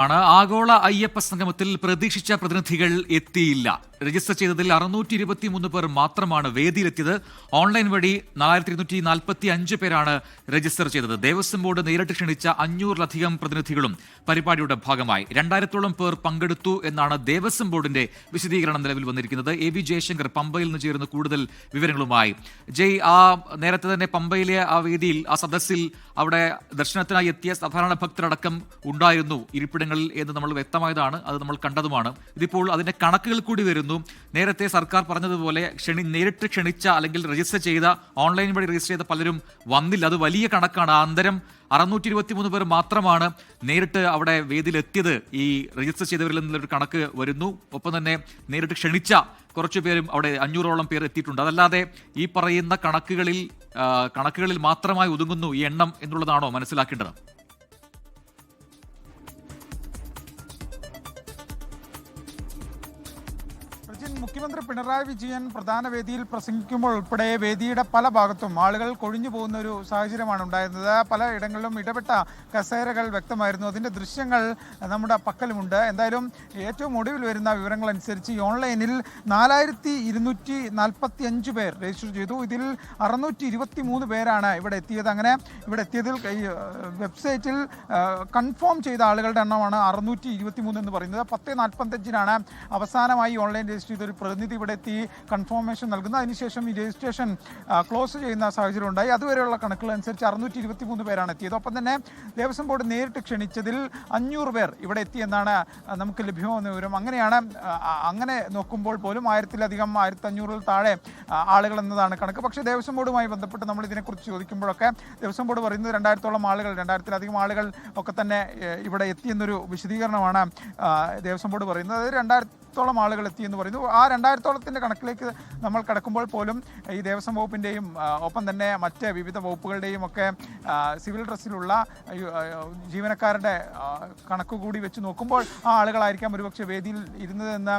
ആഗോള അയ്യപ്പ സംഗമത്തിൽ പ്രതീക്ഷിച്ച പ്രതിനിധികൾ എത്തിയില്ല. രജിസ്റ്റർ ചെയ്തതിൽ 623 പേർ മാത്രമാണ് വേദിയിലെത്തിയത്. ഓൺലൈൻ വഴി 4245 പേരാണ് രജിസ്റ്റർ ചെയ്തത്. ദേവസ്വം ബോർഡ് നേരിട്ട് ക്ഷണിച്ച 500-ലധികം പ്രതിനിധികളും പരിപാടിയുടെ ഭാഗമായി. 2000-ഓളം പേർ പങ്കെടുത്തു എന്നാണ് ദേവസ്വം ബോർഡിന്റെ വിശദീകരണം നിലവിൽ വന്നിരിക്കുന്നത്. എ.വി. ജയശങ്കർ പമ്പയിൽ നിന്ന് ചേരുന്ന കൂടുതൽ വിവരങ്ങളുമായി. നേരത്തെ തന്നെ പമ്പയിലെ ആ വേദിയിൽ, ആ സദസ്സിൽ അവിടെ ദർശനത്തിനായി എത്തിയ സാധാരണ ഭക്തരടക്കം ഉണ്ടായിരുന്നു ഇരിപ്പിടങ്ങളിൽ എന്ന് നമ്മൾ വ്യക്തമായതാണ്. അത് നമ്മൾ കണ്ടതുമാണ്. ഇതിപ്പോൾ അതിന്റെ കണക്കുകൾ കൂടി വരുന്നു. നേരത്തെ സർക്കാർ പറഞ്ഞതുപോലെ നേരിട്ട് ക്ഷണിച്ച അല്ലെങ്കിൽ രജിസ്റ്റർ ചെയ്ത, ഓൺലൈൻ വഴി രജിസ്റ്റർ ചെയ്ത പലരും വന്നില്ല. അത് വലിയ കണക്കാണ്. അന്തരം 623 പേർ മാത്രമാണ് നേരിട്ട് അവിടെ വേദിയിലെത്തിയത്. ഈ രജിസ്റ്റർ ചെയ്തവരിൽ നിന്നൊരു കണക്ക് വരുന്നു. ഒപ്പം തന്നെ നേരിട്ട് ക്ഷണിച്ച കുറച്ചു പേരും അവിടെ 500-ഓളം പേർ എത്തിയിട്ടുണ്ട്. അതല്ലാതെ ഈ പറയുന്ന കണക്കുകളിൽ മാത്രമായി ഒതുങ്ങുന്നു ഈ എണ്ണം എന്നുള്ളതാണോ മനസ്സിലാക്കേണ്ടത്? മുഖ്യമന്ത്രി പിണറായി വിജയൻ പ്രധാന വേദിയിൽ പ്രസംഗിക്കുമ്പോൾ ഉൾപ്പെടെ വേദിയുടെ പല ഭാഗത്തും ആളുകൾ കൊഴിഞ്ഞു പോകുന്ന ഒരു സാഹചര്യമാണ് ഉണ്ടായിരുന്നത്. പല ഇടങ്ങളിലും ഇടപെട്ട കസേരകൾ വ്യക്തമായിരുന്നു. അതിൻ്റെ ദൃശ്യങ്ങൾ നമ്മുടെ പക്കലുമുണ്ട്. എന്തായാലും ഏറ്റവും ഒടുവിൽ വരുന്ന വിവരങ്ങൾ അനുസരിച്ച് ഈ ഓൺലൈനിൽ 4245 പേർ രജിസ്റ്റർ ചെയ്തു. ഇതിൽ 623 പേരാണ് ഇവിടെ എത്തിയത്. അങ്ങനെ ഇവിടെ എത്തിയതിൽ വെബ്സൈറ്റിൽ കൺഫേം ചെയ്ത ആളുകളുടെ എണ്ണമാണ് 623 എന്ന് പറയുന്നത്. 10:45 അവസാനമായി ഓൺലൈൻ രജിസ്റ്റർ ചെയ്ത ഒരു പ്രതിനിധി ഇവിടെ എത്തി കൺഫർമേഷൻ നൽകുന്നു. അതിനുശേഷം ഈ രജിസ്ട്രേഷൻ ക്ലോസ് ചെയ്യുന്ന സാഹചര്യം ഉണ്ടായി. അതുവരെയുള്ള കണക്കുകൾ അനുസരിച്ച് 623 പേരാണ് എത്തിയത്. ഒപ്പം തന്നെ ദേവസ്വം ബോർഡ് നേരിട്ട് ക്ഷണിച്ചതിൽ 500 പേർ ഇവിടെ എത്തിയെന്നാണ് നമുക്ക് ലഭ്യമാകുന്ന വിവരം. അങ്ങനെ നോക്കുമ്പോൾ പോലും 1000-ലധികം 1500-ൽ താഴെ ആളുകൾ എന്നതാണ് കണക്ക്. പക്ഷേ ദേവസ്വം ബോർഡുമായി ബന്ധപ്പെട്ട് നമ്മൾ ഇതിനെക്കുറിച്ച് ചോദിക്കുമ്പോഴൊക്കെ ദേവസ്വം ബോർഡ് പറയുന്നത് 2000-ഓളം ആളുകൾ, 2000-ലധികം ആളുകൾ ഒക്കെ തന്നെ ഇവിടെ എത്തിയെന്നൊരു വിശദീകരണമാണ് ദേവസ്വം ബോർഡ് പറയുന്നത്. അത് 2000-ഓളം ആളുകൾ എത്തിയെന്ന് പറയുന്നു. ആ 2000-ഓളത്തിൻ്റെ കണക്കിലേക്ക് നമ്മൾ കടക്കുമ്പോൾ പോലും ഈ ദേവസ്വം വകുപ്പിൻ്റെയും ഒപ്പം തന്നെ മറ്റ് വിവിധ വകുപ്പുകളുടെയും ഒക്കെ സിവിൽ ഡ്രസ്സിലുള്ള ജീവനക്കാരുടെ കണക്ക് കൂടി വെച്ച് നോക്കുമ്പോൾ ആ ആളുകളായിരിക്കാം ഒരുപക്ഷെ വേദിയിൽ ഇരുന്നതെന്ന്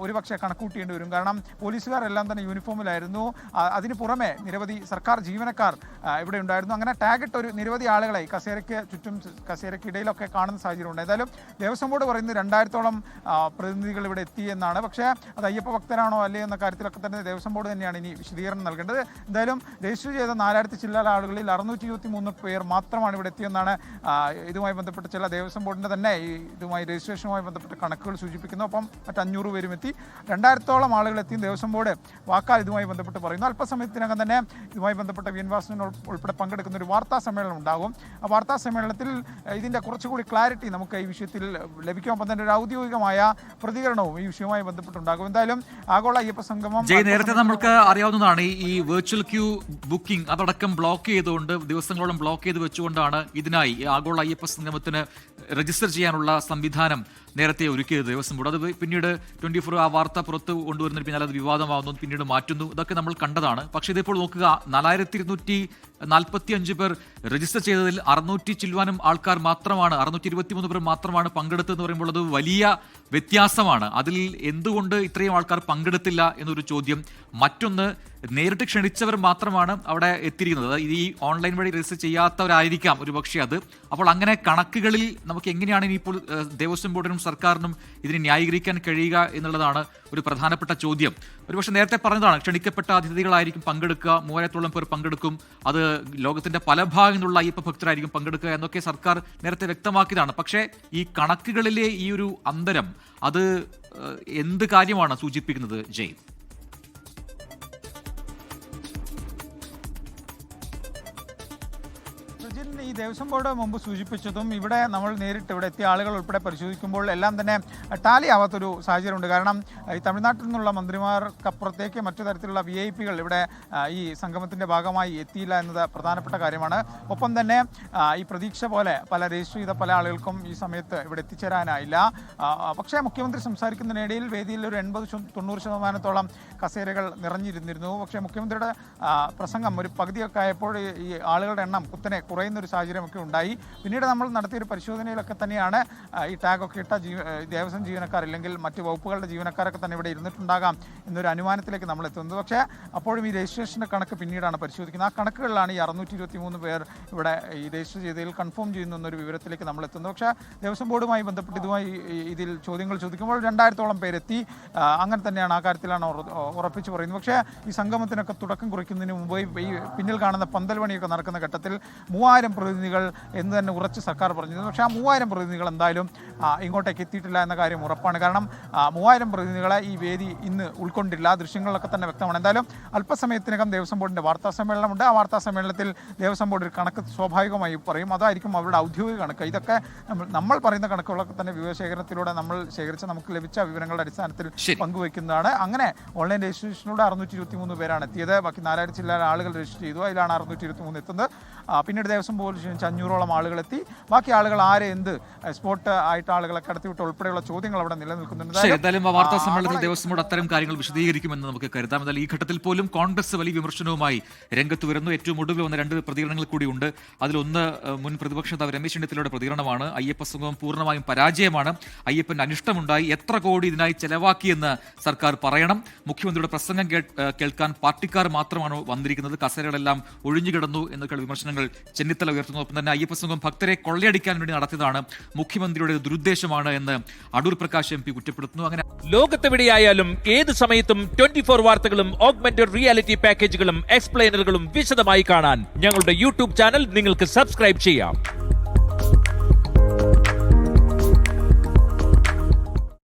ഒരുപക്ഷെ കണക്കൂട്ടിയേണ്ടി വരും. കാരണം പോലീസുകാരെല്ലാം തന്നെ യൂണിഫോമിലായിരുന്നു. അതിന് പുറമെ നിരവധി സർക്കാർ ജീവനക്കാർ ഇവിടെ ഉണ്ടായിരുന്നു. അങ്ങനെ ടാഗിട്ട് ഒരു നിരവധി ആളുകളെ കസേരയ്ക്ക് ചുറ്റും കസേരയ്ക്കിടയിലൊക്കെ കാണുന്ന സാഹചര്യം ഉണ്ട്. എന്തായാലും ദേവസ്വം ബോർഡ് പറയുന്നത് 2000-ഓളം പ്രതിനിധികൾ ഇവിടെ എത്തി എന്നാണ്. പക്ഷേ അത് അയ്യപ്പ ഭക്തരാണോ അല്ലേ എന്ന കാര്യത്തിലൊക്കെ തന്നെ ദേവസ്വം ബോർഡ് തന്നെയാണ് ഇനി വിശദീകരണം നൽകേണ്ടത്. എന്തായാലും രജിസ്റ്റർ ചെയ്ത 4000 ചില്ലറ ആളുകളിൽ 623 പേർ മാത്രമാണ് ഇവിടെ എത്തിയെന്നാണ് ഇതുമായി ബന്ധപ്പെട്ട ചില ദേവസ്വം ബോർഡിൻ്റെ തന്നെ ഇതുമായി രജിസ്ട്രേഷനുമായി ബന്ധപ്പെട്ട കണക്കുകൾ സൂചിപ്പിക്കുന്നു. ഒപ്പം മറ്റ് 500 പേരും എത്തി. 2000-ഓളം ആളുകൾ എത്തി ദേവസ്വം ബോർഡ് വാക്കാൽ ഇതുമായി ബന്ധപ്പെട്ട് പറയുന്നു. അല്പസമയത്തിനകം തന്നെ ഇതുമായി ബന്ധപ്പെട്ട വി. എൻ. വാസവൻ ഉൾപ്പെടെ പങ്കെടുക്കുന്ന ഒരു വാർത്താ സമ്മേളനം ഉണ്ടാകും. ആ വാർത്താ സമ്മേളനത്തിൽ ഇതിൻ്റെ കുറച്ചുകൂടി ക്ലാരിറ്റി നമുക്ക് ഈ വിഷയത്തിൽ ലഭിക്കും. ഒപ്പം തന്നെ ഒരു ഔദ്യോഗികമായ പ്രതികരണവും ഈ വിഷയവുമായി ബന്ധപ്പെട്ടുണ്ടാകും. എന്തായാലും ആഗോള അയ്യപ്പ സംഗമം നേരത്തെ നമുക്ക് അറിയാവുന്നതാണ്. ഈ വെർച്വൽ ക്യൂ ബുക്കിംഗ് അതടക്കം ബ്ലോക്ക് ചെയ്തുകൊണ്ട് ദിവസങ്ങളോളം ബ്ലോക്ക് ചെയ്ത് വെച്ചുകൊണ്ടാണ് ഇതിനായി ആഗോള അയ്യപ്പ സംഗമത്തിന് രജിസ്റ്റർ ചെയ്യാനുള്ള സംവിധാനം നേരത്തെ ഒരുക്കിയത് ദേവസ്വം ബോർഡ്. അത് പിന്നീട് 24 ആ വാർത്ത പുറത്ത് കൊണ്ടുവരുന്നതിന് പിന്നാലെ അത് വിവാദമാവുന്നു, പിന്നീട് മാറ്റുന്നു. ഇതൊക്കെ നമ്മൾ കണ്ടതാണ്. പക്ഷേ ഇതിപ്പോൾ നോക്കുക, 4245 പേർ രജിസ്റ്റർ ചെയ്തതിൽ 600 ചില്ലുവാനും ആൾക്കാർ മാത്രമാണ്, 623 പേർ മാത്രമാണ് പങ്കെടുത്തതെന്ന് പറയുമ്പോൾ അത് വലിയ വ്യത്യാസമാണ്. അതിൽ എന്തുകൊണ്ട് ഇത്രയും ആൾക്കാർ പങ്കെടുത്തില്ല എന്നൊരു ചോദ്യം. മറ്റൊന്ന്, നേരിട്ട് ക്ഷണിച്ചവർ മാത്രമാണ് അവിടെ എത്തിയിരിക്കുന്നത്. ഈ ഓൺലൈൻ വഴി രജിസ്റ്റർ ചെയ്യാത്തവരായിരിക്കാം ഒരുപക്ഷെ അത്. അപ്പോൾ അങ്ങനെ കണക്കുകളിൽ നമുക്ക് എങ്ങനെയാണ് ഇനിയിപ്പോൾ ദേവസ്വം ബോർഡിനും സർക്കാരിനും ഇതിനെ ന്യായീകരിക്കാൻ കഴിയുക എന്നുള്ളതാണ് ഒരു പ്രധാനപ്പെട്ട ചോദ്യം. ഒരുപക്ഷെ നേരത്തെ പറഞ്ഞതാണ്, ക്ഷണിക്കപ്പെട്ട അതിഥികളായിരിക്കും പങ്കെടുക്കുക, 3000-ഓളം പേർ പങ്കെടുക്കും, അത് ലോകത്തിന്റെ പല ഭാഗങ്ങളിലുള്ള അയ്യപ്പ ഭക്തരായിരിക്കും പങ്കെടുക്കുക എന്നൊക്കെ സർക്കാർ നേരത്തെ വ്യക്തമാക്കിയതാണ്. പക്ഷേ ഈ കണക്കുകളിലെ ഈ ഒരു അന്തരം അത് എന്ത് കാര്യമാണ് സൂചിപ്പിക്കുന്നത് ജയ്? ഈ ദേവസ്വം ബോർഡ് മുമ്പ് സൂചിപ്പിച്ചതും ഇവിടെ നമ്മൾ നേരിട്ട് ഇവിടെ എത്തിയ ആളുകൾ ഉൾപ്പെടെ പരിശോധിക്കുമ്പോൾ എല്ലാം തന്നെ ടാലി ആവാത്തൊരു സാഹചര്യമുണ്ട്. കാരണം ഈ തമിഴ്നാട്ടിൽ നിന്നുള്ള മന്ത്രിമാർക്കപ്പുറത്തേക്ക് മറ്റു തരത്തിലുള്ള VIP-കൾ ഇവിടെ ഈ സംഗമത്തിൻ്റെ ഭാഗമായി എത്തിയില്ല എന്നത് പ്രധാനപ്പെട്ട കാര്യമാണ്. ഒപ്പം തന്നെ ഈ പ്രതീക്ഷ പോലെ പല രജിസ്റ്റർ ചെയ്ത പല ആളുകൾക്കും ഈ സമയത്ത് ഇവിടെ എത്തിച്ചേരാനായില്ല. പക്ഷേ മുഖ്യമന്ത്രി സംസാരിക്കുന്നതിനിടയിൽ വേദിയിൽ ഒരു 80-90% കസേരകൾ നിറഞ്ഞിരുന്നിരുന്നു. പക്ഷേ മുഖ്യമന്ത്രിയുടെ പ്രസംഗം ഒരു പകുതിയൊക്കെ ആയപ്പോൾ ഈ ആളുകളുടെ എണ്ണം കുത്തനെ കുറയുന്നൊരു സാഹചര്യം സാഹചര്യമൊക്കെ ഉണ്ടായി. പിന്നീട് നമ്മൾ നടത്തിയൊരു പരിശോധനയിലൊക്കെ തന്നെയാണ് ഈ ടാഗൊക്കെ ഇട്ട ദേവസ്വം ജീവനക്കാർ അല്ലെങ്കിൽ മറ്റ് വകുപ്പുകളുടെ ജീവനക്കാരൊക്കെ തന്നെ ഇവിടെ ഇരുന്നിട്ടുണ്ടാകാം എന്നൊരു അനുമാനത്തിലേക്ക് നമ്മൾ എത്തുന്നത്. പക്ഷേ അപ്പോഴും ഈ രജിസ്ട്രേഷൻ്റെ കണക്ക് പിന്നീടാണ് പരിശോധിക്കുന്നത്. ആ കണക്കുകളിലാണ് ഈ 623 പേർ ഇവിടെ ഈ രജിസ്റ്റർ ചെയ്തതിൽ കൺഫേം ചെയ്യുന്ന എന്നൊരു വിവരത്തിലേക്ക് നമ്മൾ എത്തുന്നത്. പക്ഷേ ദേവസ്വം ബോർഡുമായി ബന്ധപ്പെട്ട് ഇതിൽ ചോദ്യങ്ങൾ ചോദിക്കുമ്പോൾ 2000-ഓളം പേരെത്തി. അങ്ങനെ തന്നെയാണ്, ആ കാര്യത്തിലാണ് ഉറപ്പിച്ച് പറയുന്നത്. പക്ഷേ ഈ സംഗമത്തിനൊക്കെ തുടക്കം കുറിക്കുന്നതിന് മുമ്പ് ഈ പിന്നിൽ കാണുന്ന പന്തൽ പണിയൊക്കെ നടക്കുന്ന ഘട്ടത്തിൽ 3000 പ്രതിനിധികൾ എന്ന് തന്നെ ഉറച്ച് സർക്കാർ പറഞ്ഞിരുന്നു. പക്ഷേ ആ 3000 പ്രതിനിധികൾ എന്തായാലും ഇങ്ങോട്ടേക്ക് എത്തിയിട്ടില്ല എന്ന കാര്യം ഉറപ്പാണ്. കാരണം 3000 പ്രതിനിധികളെ ഈ വേദി ഇന്ന് ഉൾക്കൊണ്ടില്ല. ദൃശ്യങ്ങളിലൊക്കെ തന്നെ വ്യക്തമാണ്. എന്തായാലും അല്പസമയത്തിനകം ദേവസ്വം ബോർഡിൻ്റെ വാർത്താ സമ്മേളനമുണ്ട്. ആ വാർത്താ സമ്മേളനത്തിൽ ദേവസ്വം ബോർഡ് ഒരു കണക്ക് സ്വാഭാവികമായി പറയും. അതായിരിക്കും അവരുടെ ഔദ്യോഗിക കണക്ക്. ഇതൊക്കെ നമ്മൾ പറയുന്ന കണക്കുകളൊക്കെ തന്നെ വിവരശേഖരണത്തിലൂടെ നമ്മൾ ശേഖരിച്ച് നമുക്ക് ലഭിച്ച വിവരങ്ങളുടെ അടിസ്ഥാനത്തിൽ പങ്കുവയ്ക്കുന്നതാണ്. അങ്ങനെ ഓൺലൈൻ രജിസ്ട്രേഷനിലൂടെ 623 പേരാണ് എത്തിയത്. ബാക്കി 4000 ചില ആളുകൾ രജിസ്റ്റർ ചെയ്തു. അതിലാണ് 623 എത്തുന്നത്. പിന്നീട് ദേവസ്വം ബോർഡ് 500-ഓളം ആളുകൾ എത്തി. ബാക്കി ആളുകൾ ആരെ എന്ത് സ്പോട്ട് ആയിട്ട് ആളുകളെ കടത്തിവിട്ട് ഉൾപ്പെടെയുള്ള ചോദ്യങ്ങൾ അവിടെ നിലനിൽക്കുന്നുണ്ട്. എന്തായാലും വാർത്താ സമ്മേളനത്തിൽ ദേവസ്വം ബോർഡ് അത്തരം കാര്യങ്ങൾ വിശദീകരിക്കുമെന്ന് നമുക്ക് കരുതാം. എന്നാൽ ഈ ഘട്ടത്തിൽ പോലും കോൺഗ്രസ് വലിയ വിമർശനവുമായി രംഗത്ത് വരുന്നു. ഏറ്റവും ഒടുവിൽ വന്ന 2 പ്രതികരണങ്ങൾ കൂടിയുണ്ട്. അതിലൊന്ന് മുൻ പ്രതിപക്ഷ നേതാവ് രമേശ് ചെന്നിത്തലയുടെ പ്രതികരണമാണ്. അയ്യപ്പ സംഗമം പൂർണ്ണമായും പരാജയമാണ്, അയ്യപ്പന്റെ അനിഷ്ടമുണ്ടായി, എത്ര കോടി ഇതിനായി ചെലവാക്കിയെന്ന് സർക്കാർ പറയണം. മുഖ്യമന്ത്രിയുടെ പ്രസംഗം കേൾക്കാൻ പാർട്ടിക്കാർ മാത്രമാണ് വന്നിരിക്കുന്നത്, കസേരകളെല്ലാം ഒഴിഞ്ഞുകിടന്നു എന്നൊക്കെയുള്ള വിമർശനങ്ങൾ ചെന്നിത്തല ഉയർത്തുന്നു. ഒപ്പം തന്നെ അയ്യപ്പ സംഘം ഭക്തരെ കൊള്ളയടിക്കാൻ വേണ്ടി നടത്തിയതാണ്, മുഖ്യമന്ത്രിയുടെ ദുരുദ്ദേശമാണ് എന്ന് അടൂർ പ്രകാശ് MP കുറ്റപ്പെടുത്തുന്നു. അങ്ങനെ ലോകത്തെവിടെയായാലും ഏത് സമയത്തും 24 വാർത്തകളും ഓഗ്മെന്റഡ് റിയാലിറ്റി പാക്കേജുകളും എക്സ്പ്ലെയിനറുകളും വിശദമായി കാണാൻ ഞങ്ങളുടെ യൂട്യൂബ് ചാനൽ നിങ്ങൾക്ക് സബ്സ്ക്രൈബ് ചെയ്യാം.